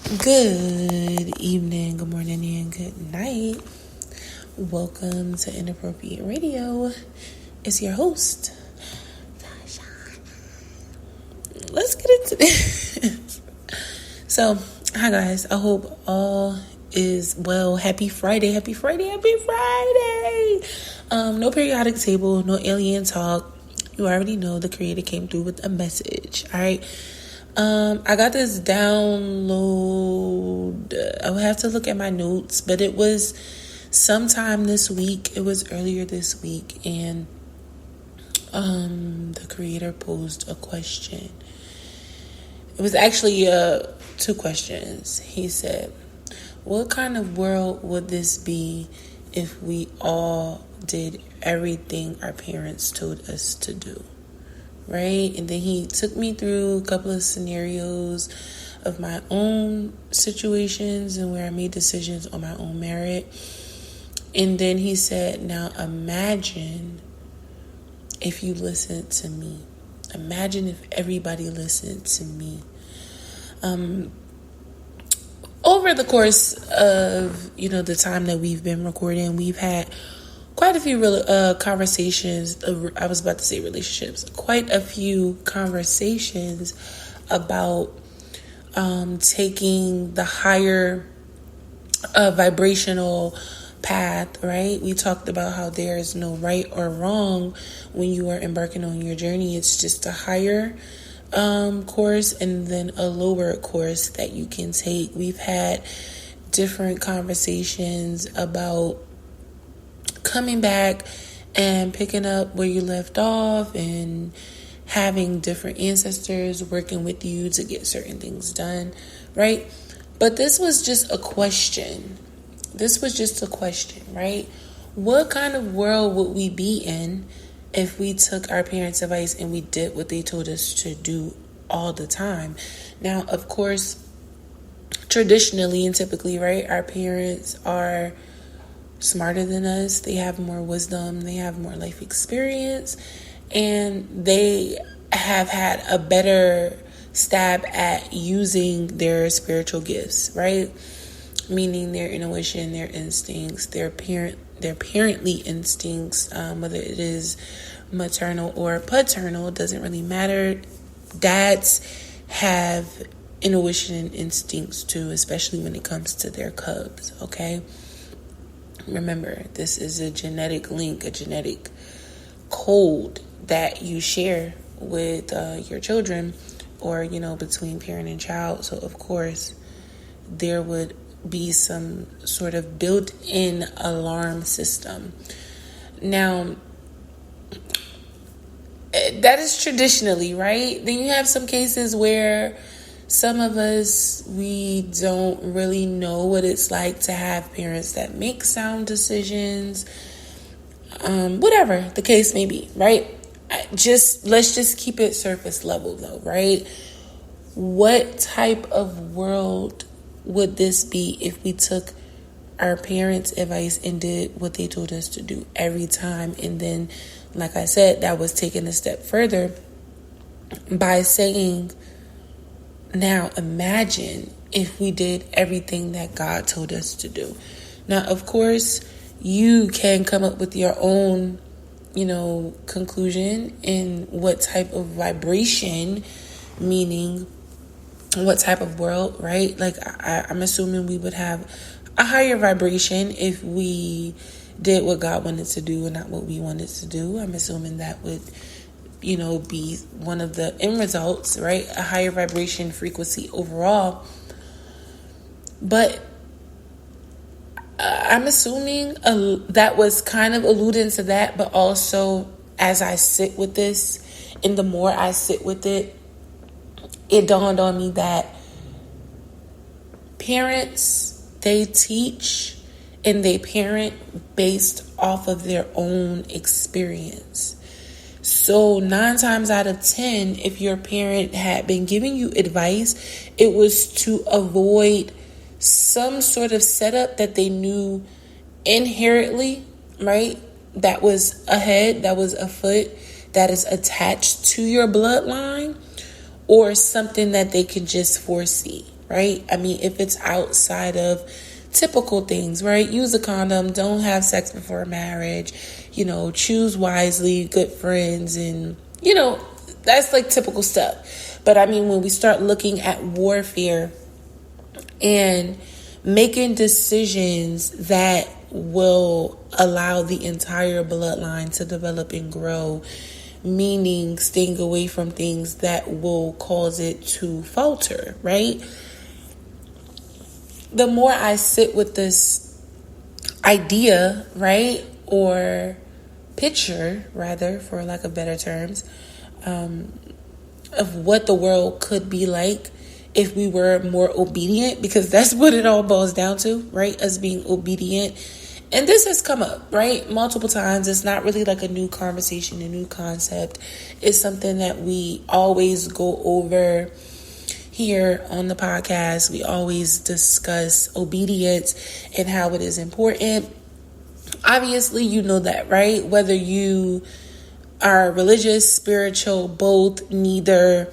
Good evening, good morning, and good night. Welcome to Inappropriate Radio. It's your host, Tasha. Let's get into this. So, hi guys. I hope all is well. Happy Friday. No periodic table, no alien talk. You already know the creator came through with a message. All right. I got this download. I would have to look at my notes, but it was sometime this week. It was earlier this week, and the creator posed a question. It was actually two questions. He said, "What kind of world would this be if we all did everything our parents told us to do?" Right? And then he took me through a couple of scenarios of my own situations and where I made decisions on my own merit. And then he said, now imagine if you listened to me. Imagine if everybody listened to me. Over the course of, the time that we've been recording, we've had quite a few conversations. I was about to say relationships. Quite a few conversations about taking the higher vibrational path, right? We talked about how there is no right or wrong when you are embarking on your journey. It's just a higher course and then a lower course that you can take. We've had different conversations about coming back and picking up where you left off and having different ancestors working with you to get certain things done, right? But this was just a question. Right? What kind of world would we be in if we took our parents' advice and we did what they told us to do all the time? Now, of course, traditionally and typically, right, our parents are smarter than us. They have more wisdom. They have more life experience. And they have had a better stab at using their spiritual gifts, right? Meaning their intuition, their instincts, their parently instincts, whether it is maternal or paternal, doesn't really matter. Dads have intuition and instincts too, especially when it comes to their cubs, okay? Remember, this is a genetic link, a genetic code that you share with your children or, between parent and child. So, of course, there would be some sort of built-in alarm system. Now, that is traditionally, right? Then you have some cases where some of us, we don't really know what it's like to have parents that make sound decisions, whatever the case may be, right? Let's just keep it surface level though, right? What type of world would this be if we took our parents' advice and did what they told us to do every time? And then, like I said, that was taken a step further by saying, now imagine if we did everything that God told us to do. Now, of course, you can come up with your own, conclusion in what type of vibration, meaning what type of world, right? Like I'm assuming we would have a higher vibration if we did what God wanted to do and not what we wanted to do. I'm assuming that would be one of the end results, right? A higher vibration frequency overall. But I'm assuming that was kind of alluding to that, but also as I sit with this, and the more I sit with it, it dawned on me that parents, they teach and they parent based off of their own experience. So 9 times out of 10, if your parent had been giving you advice, it was to avoid some sort of setup that they knew inherently, right? That was ahead, that was afoot, that is attached to your bloodline, or something that they can just foresee, right? I mean, if it's outside of typical things, right? Use a condom, don't have sex before marriage, choose wisely, good friends, and, that's like typical stuff. But I mean, when we start looking at warfare and making decisions that will allow the entire bloodline to develop and grow, meaning staying away from things that will cause it to falter, right? The more I sit with this idea, right, or picture, rather, for lack of better terms, of what the world could be like if we were more obedient, because that's what it all boils down to, right? Us being obedient. And this has come up, right? Multiple times. It's not really like a new conversation, a new concept. It's something that we always go over here on the podcast. We always discuss obedience and how it is important. Obviously, you know that, right? Whether you are religious, spiritual, both, neither,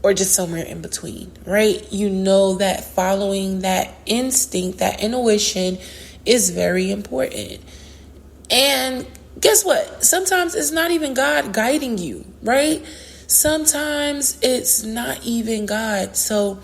or just somewhere in between, right? You know that following that instinct, that intuition is very important. And guess what? Sometimes it's not even God guiding you, right? Sometimes it's not even God. So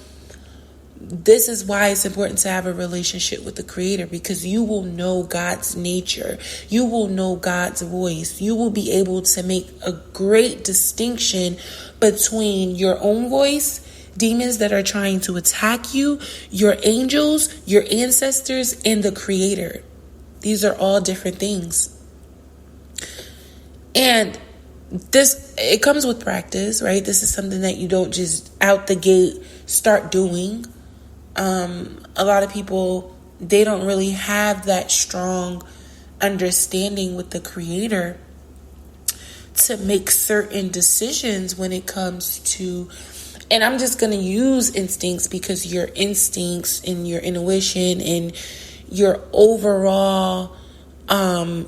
this is why it's important to have a relationship with the Creator, because you will know God's nature. You will know God's voice. You will be able to make a great distinction between your own voice, demons that are trying to attack you, your angels, your ancestors, and the Creator. These are all different things. And it comes with practice, right? This is something that you don't just out the gate start doing. A lot of people, they don't really have that strong understanding with the Creator to make certain decisions when it comes to, and I'm just going to use instincts, because your instincts and your intuition and your overall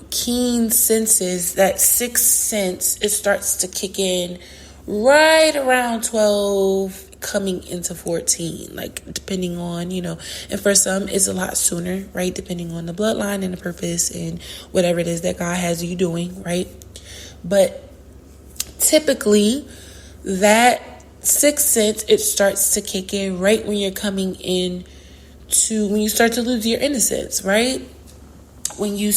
keen senses, that sixth sense, it starts to kick in right around 12 coming into 14, like depending on, and for some it's a lot sooner, right? Depending on the bloodline and the purpose and whatever it is that God has you doing, right? But typically that sixth sense, it starts to kick in right when you're coming in to, when you start to lose your innocence, right? When you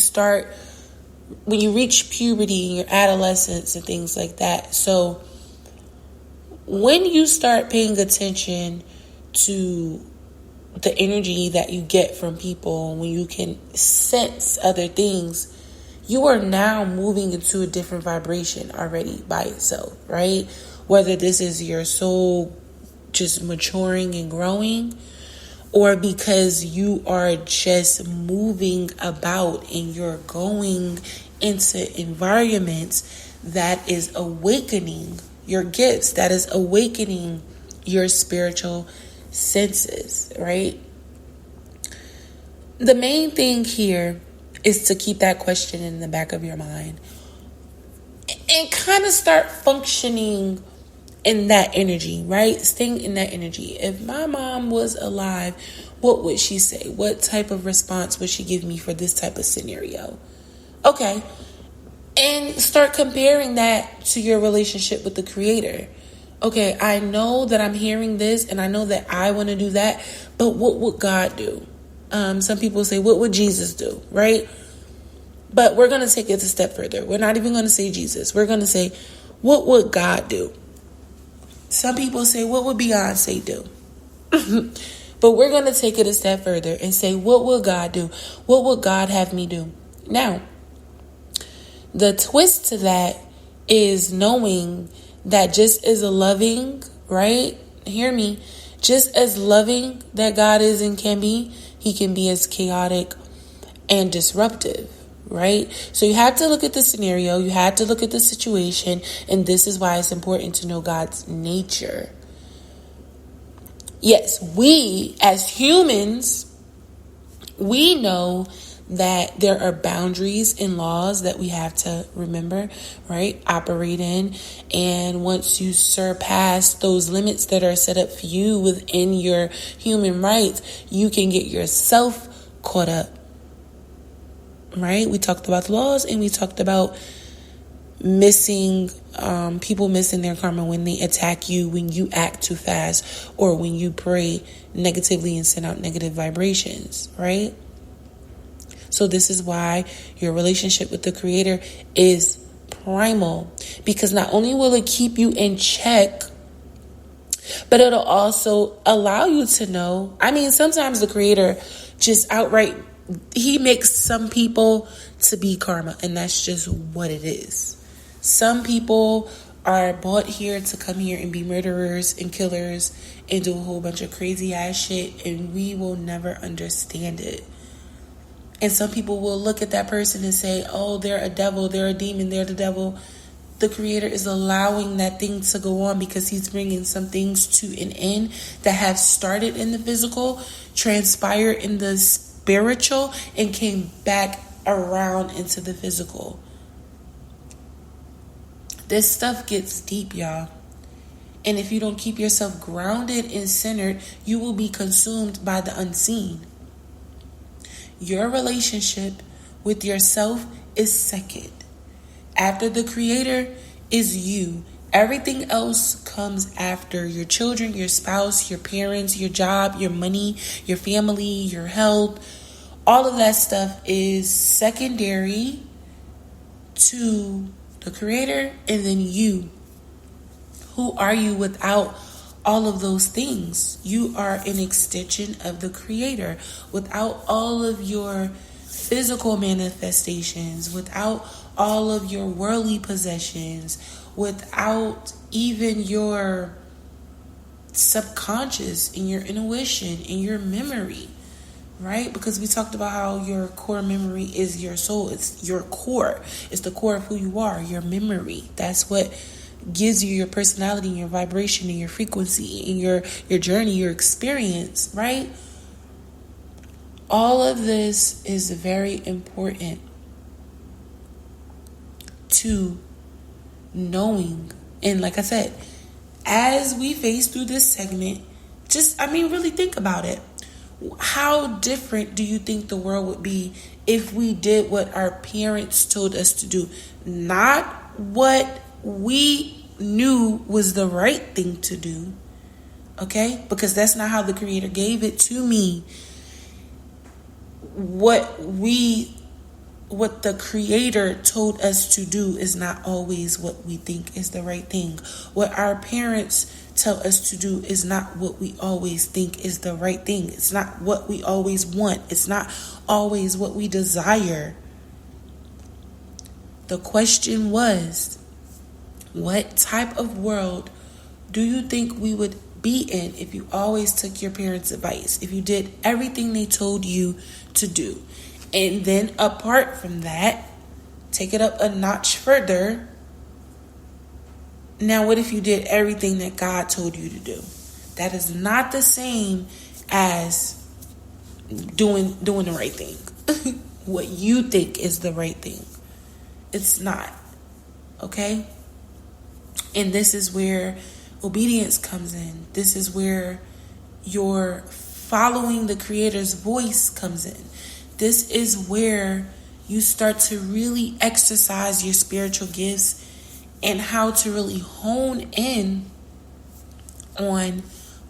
reach puberty and your adolescence and things like that. So when you start paying attention to the energy that you get from people, when you can sense other things, you are now moving into a different vibration already by itself, right? Whether this is your soul just maturing and growing, or because you are just moving about and you're going into environments that is awakening your gifts, that is awakening your spiritual senses, right? The main thing here is to keep that question in the back of your mind and kind of start functioning in that energy, right? Staying in that energy. If my mom was alive, what would she say? What type of response would she give me for this type of scenario? Okay. And start comparing that to your relationship with the Creator. Okay, I know that I'm hearing this and I know that I want to do that, but what would God do? Some people say, what would Jesus do, right? But we're going to take it a step further. We're not even going to say Jesus. We're going to say, what would God do? Some people say, what would Beyonce do? But we're going to take it a step further and say, what would God do? What would God have me do? Now, the twist to that is knowing that just as loving, right? Hear me. Just as loving that God is and can be, He can be as chaotic and disruptive, right? So you have to look at the scenario. You have to look at the situation. And this is why it's important to know God's nature. Yes, we as humans, we know that there are boundaries and laws that we have to remember, right? Operate in. And once you surpass those limits that are set up for you within your human rights, you can get yourself caught up, right? We talked about the laws, and we talked about people missing their karma when they attack you, when you act too fast, or when you pray negatively and send out negative vibrations, right? So this is why your relationship with the Creator is primal, because not only will it keep you in check, but it'll also allow you to know. I mean, sometimes the Creator just outright, he makes some people to be karma, and that's just what it is. Some people are brought here to come here and be murderers and killers and do a whole bunch of crazy ass shit, and we will never understand it. And some people will look at that person and say, oh, they're a devil, they're a demon, they're the devil. The Creator is allowing that thing to go on because he's bringing some things to an end that have started in the physical, transpired in the spiritual, and came back around into the physical. This stuff gets deep, y'all. And if you don't keep yourself grounded and centered, you will be consumed by the unseen. Your relationship with yourself is second. After the Creator is you. Everything else comes after. Your children, your spouse, your parents, your job, your money, your family, your health. All of that stuff is secondary to the Creator, and then you. Who are you without all of those things? You are an extension of the Creator. Without all of your physical manifestations, without all of your worldly possessions, without even your subconscious and your intuition and your memory, right? Because we talked about how your core memory is your soul. It's your core. It's the core of who you are, your memory. That's what gives you your personality and your vibration and your frequency and your journey, your experience, right? All of this is very important to knowing. And like I said, as we face through this segment, really think about it. How different do you think the world would be if we did what our parents told us to do? Not what we knew was the right thing to do, okay? Because that's not how the Creator gave it to me. What the Creator told us to do is not always what we think is the right thing. What our parents tell us to do is not what we always think is the right thing. It's not what we always want. It's not always what we desire. The question was, what type of world do you think we would be in if you always took your parents' advice, if you did everything they told you to do? And then apart from that, take it up a notch further. Now, what if you did everything that God told you to do? That is not the same as doing the right thing. What you think is the right thing. It's not. Okay? And this is where obedience comes in. This is where your following the Creator's voice comes in. This is where you start to really exercise your spiritual gifts and how to really hone in on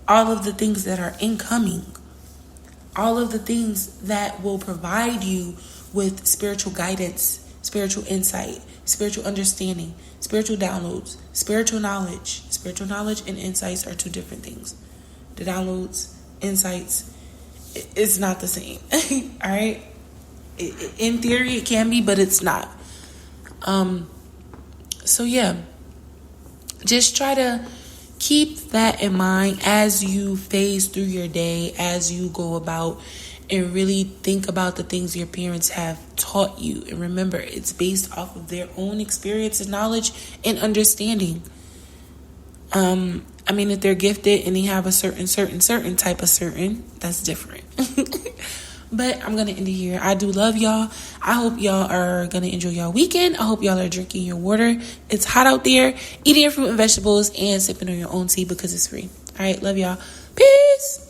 all of the things that are incoming. All of the things that will provide you with spiritual guidance, spiritual insight, spiritual understanding, spiritual downloads, spiritual knowledge. Spiritual knowledge and insights are two different things. The downloads, insights, it's not the same. All right? In theory, it can be, but it's not. So yeah, just try to keep that in mind as you phase through your day, as you go about and really think about the things your parents have taught you. And remember, it's based off of their own experience and knowledge and understanding. If they're gifted and they have a certain type of certain, that's different. But I'm going to end it here. I do love y'all. I hope y'all are going to enjoy y'all weekend. I hope y'all are drinking your water. It's hot out there. Eating your fruit and vegetables and sipping on your own tea because it's free. All right. Love y'all. Peace.